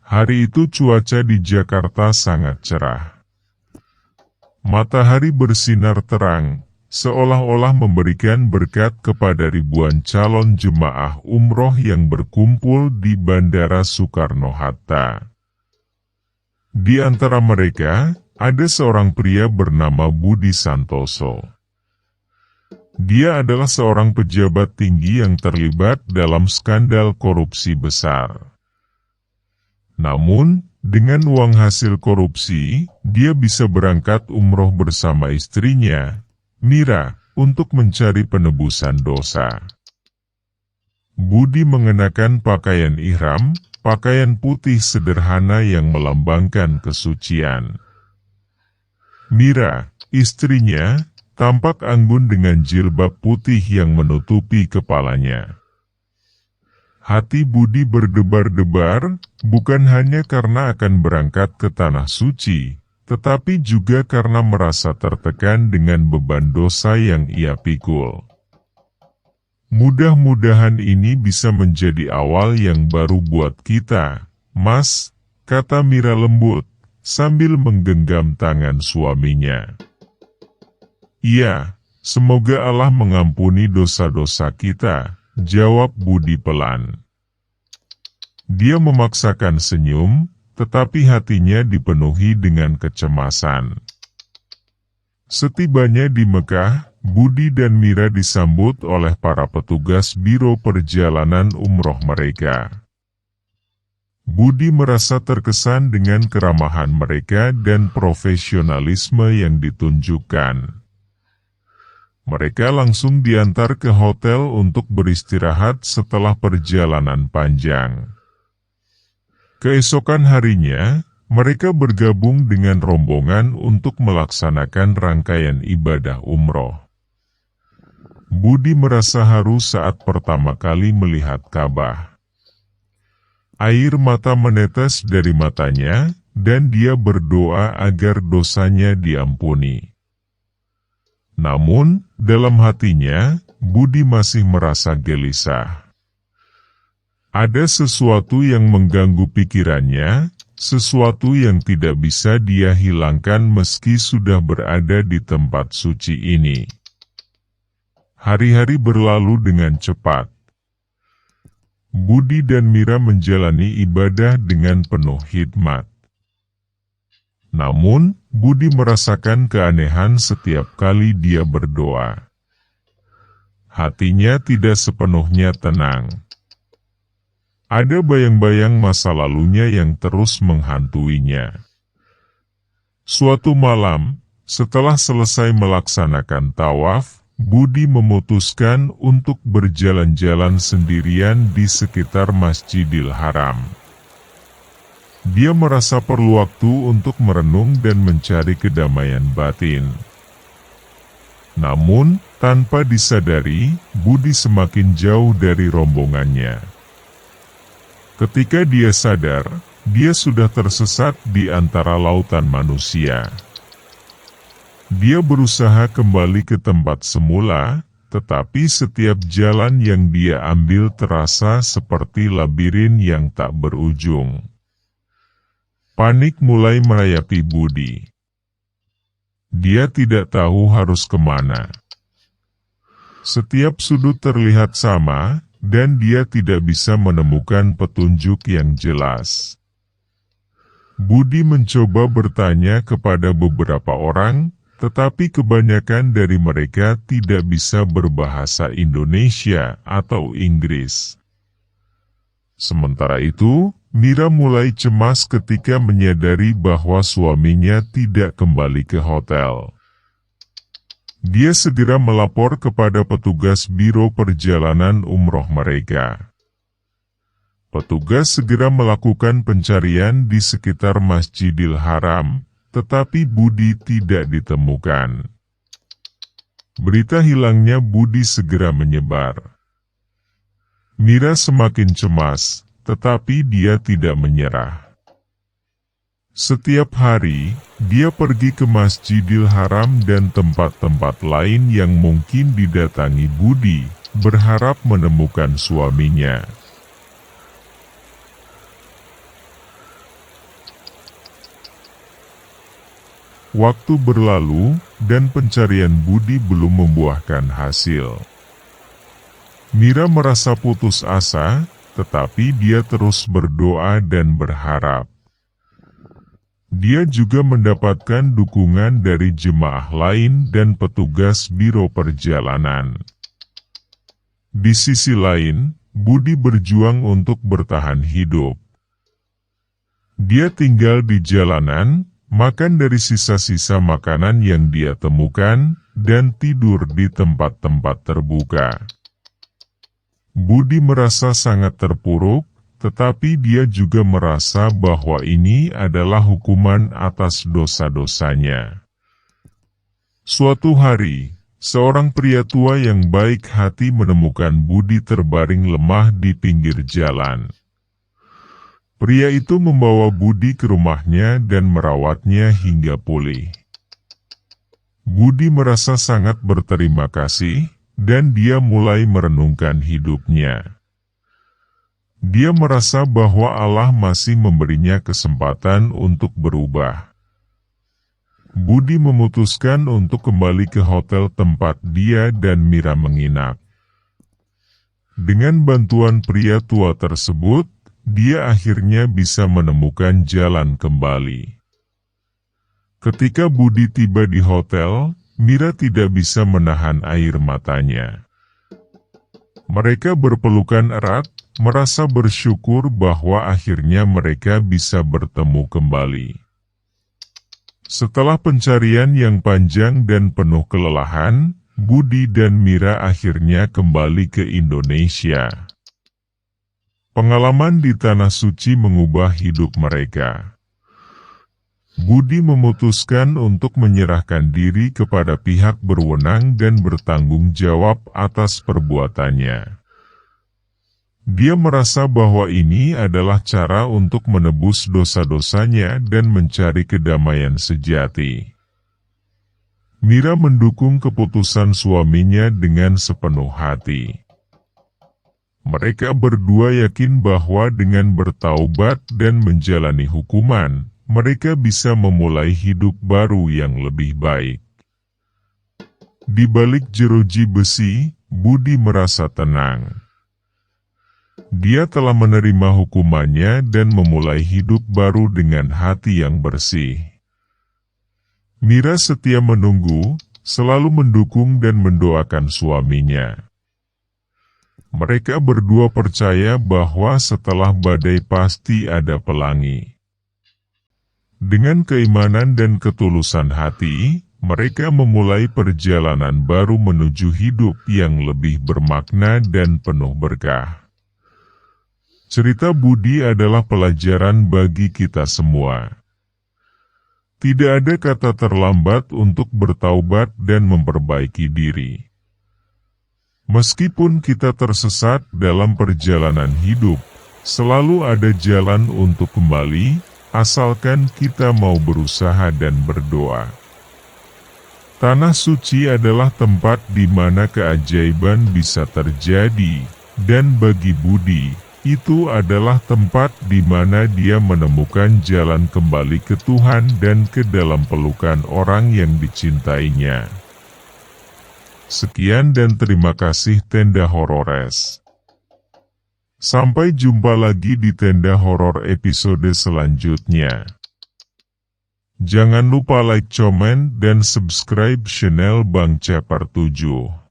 Hari itu cuaca di Jakarta sangat cerah. Matahari bersinar terang, seolah-olah memberikan berkat kepada ribuan calon jemaah umroh yang berkumpul di Bandara Soekarno-Hatta. Di antara mereka, ada seorang pria bernama Budi Santoso. Dia adalah seorang pejabat tinggi yang terlibat dalam skandal korupsi besar. Namun, dengan uang hasil korupsi, dia bisa berangkat umroh bersama istrinya, Mira, untuk mencari penebusan dosa. Budi mengenakan pakaian ihram, pakaian putih sederhana yang melambangkan kesucian. Mira, istrinya, tampak anggun dengan jilbab putih yang menutupi kepalanya. Hati Budi berdebar-debar, bukan hanya karena akan berangkat ke Tanah Suci, tetapi juga karena merasa tertekan dengan beban dosa yang ia pikul. Mudah-mudahan ini bisa menjadi awal yang baru buat kita, Mas, kata Mira lembut, sambil menggenggam tangan suaminya. Iya, semoga Allah mengampuni dosa-dosa kita, jawab Budi pelan. Dia memaksakan senyum, tetapi hatinya dipenuhi dengan kecemasan. Setibanya di Mekah, Budi dan Mira disambut oleh para petugas biro perjalanan umroh mereka. Budi merasa terkesan dengan keramahan mereka dan profesionalisme yang ditunjukkan. Mereka langsung diantar ke hotel untuk beristirahat setelah perjalanan panjang. Keesokan harinya, mereka bergabung dengan rombongan untuk melaksanakan rangkaian ibadah umroh. Budi merasa haru saat pertama kali melihat Ka'bah. Air mata menetes dari matanya, dan dia berdoa agar dosanya diampuni. Namun, dalam hatinya, Budi masih merasa gelisah. Ada sesuatu yang mengganggu pikirannya, sesuatu yang tidak bisa dia hilangkan meski sudah berada di tempat suci ini. Hari-hari berlalu dengan cepat. Budi dan Mira menjalani ibadah dengan penuh hikmat. Namun, Budi merasakan keanehan setiap kali dia berdoa. Hatinya tidak sepenuhnya tenang. Ada bayang-bayang masa lalunya yang terus menghantuinya. Suatu malam, setelah selesai melaksanakan tawaf, Budi memutuskan untuk berjalan-jalan sendirian di sekitar Masjidil Haram. Dia merasa perlu waktu untuk merenung dan mencari kedamaian batin. Namun, tanpa disadari, Budi semakin jauh dari rombongannya. Ketika dia sadar, dia sudah tersesat di antara lautan manusia. Dia berusaha kembali ke tempat semula, tetapi setiap jalan yang dia ambil terasa seperti labirin yang tak berujung. Panik mulai merayapi Budi. Dia tidak tahu harus kemana. Setiap sudut terlihat sama, dan dia tidak bisa menemukan petunjuk yang jelas. Budi mencoba bertanya kepada beberapa orang, tetapi kebanyakan dari mereka tidak bisa berbahasa Indonesia atau Inggris. Sementara itu, Mira mulai cemas ketika menyadari bahwa suaminya tidak kembali ke hotel. Dia segera melapor kepada petugas biro perjalanan umroh mereka. Petugas segera melakukan pencarian di sekitar Masjidil Haram, tetapi Budi tidak ditemukan. Berita hilangnya Budi segera menyebar. Mira semakin cemas, tetapi dia tidak menyerah. Setiap hari, dia pergi ke Masjidil Haram dan tempat-tempat lain yang mungkin didatangi Budi, berharap menemukan suaminya. Waktu berlalu, dan pencarian Budi belum membuahkan hasil. Mira merasa putus asa, tetapi dia terus berdoa dan berharap. Dia juga mendapatkan dukungan dari jemaah lain dan petugas biro perjalanan. Di sisi lain, Budi berjuang untuk bertahan hidup. Dia tinggal di jalanan, makan dari sisa-sisa makanan yang dia temukan, dan tidur di tempat-tempat terbuka. Budi merasa sangat terpuruk, tetapi dia juga merasa bahwa ini adalah hukuman atas dosa-dosanya. Suatu hari, seorang pria tua yang baik hati menemukan Budi terbaring lemah di pinggir jalan. Pria itu membawa Budi ke rumahnya dan merawatnya hingga pulih. Budi merasa sangat berterima kasih, dan dia mulai merenungkan hidupnya. Dia merasa bahwa Allah masih memberinya kesempatan untuk berubah. Budi memutuskan untuk kembali ke hotel tempat dia dan Mira menginap. Dengan bantuan pria tua tersebut, dia akhirnya bisa menemukan jalan kembali. Ketika Budi tiba di hotel, Mira tidak bisa menahan air matanya. Mereka berpelukan erat, merasa bersyukur bahwa akhirnya mereka bisa bertemu kembali. Setelah pencarian yang panjang dan penuh kelelahan, Budi dan Mira akhirnya kembali ke Indonesia. Pengalaman di Tanah Suci mengubah hidup mereka. Budi memutuskan untuk menyerahkan diri kepada pihak berwenang dan bertanggung jawab atas perbuatannya. Dia merasa bahwa ini adalah cara untuk menebus dosa-dosanya dan mencari kedamaian sejati. Mira mendukung keputusan suaminya dengan sepenuh hati. Mereka berdua yakin bahwa dengan bertaubat dan menjalani hukuman, mereka bisa memulai hidup baru yang lebih baik. Di balik jeruji besi, Budi merasa tenang. Dia telah menerima hukumannya dan memulai hidup baru dengan hati yang bersih. Mira setia menunggu, selalu mendukung dan mendoakan suaminya. Mereka berdua percaya bahwa setelah badai pasti ada pelangi. Dengan keimanan dan ketulusan hati, mereka memulai perjalanan baru menuju hidup yang lebih bermakna dan penuh berkah. Cerita Budi adalah pelajaran bagi kita semua. Tidak ada kata terlambat untuk bertaubat dan memperbaiki diri. Meskipun kita tersesat dalam perjalanan hidup, selalu ada jalan untuk kembali, asalkan kita mau berusaha dan berdoa. Tanah Suci adalah tempat di mana keajaiban bisa terjadi, dan bagi Budi, itu adalah tempat di mana dia menemukan jalan kembali ke Tuhan dan ke dalam pelukan orang yang dicintainya. Sekian dan terima kasih Tenda Horores. Sampai jumpa lagi di Tenda Horor episode selanjutnya. Jangan lupa like, comment, dan subscribe channel Bang Cepar 7.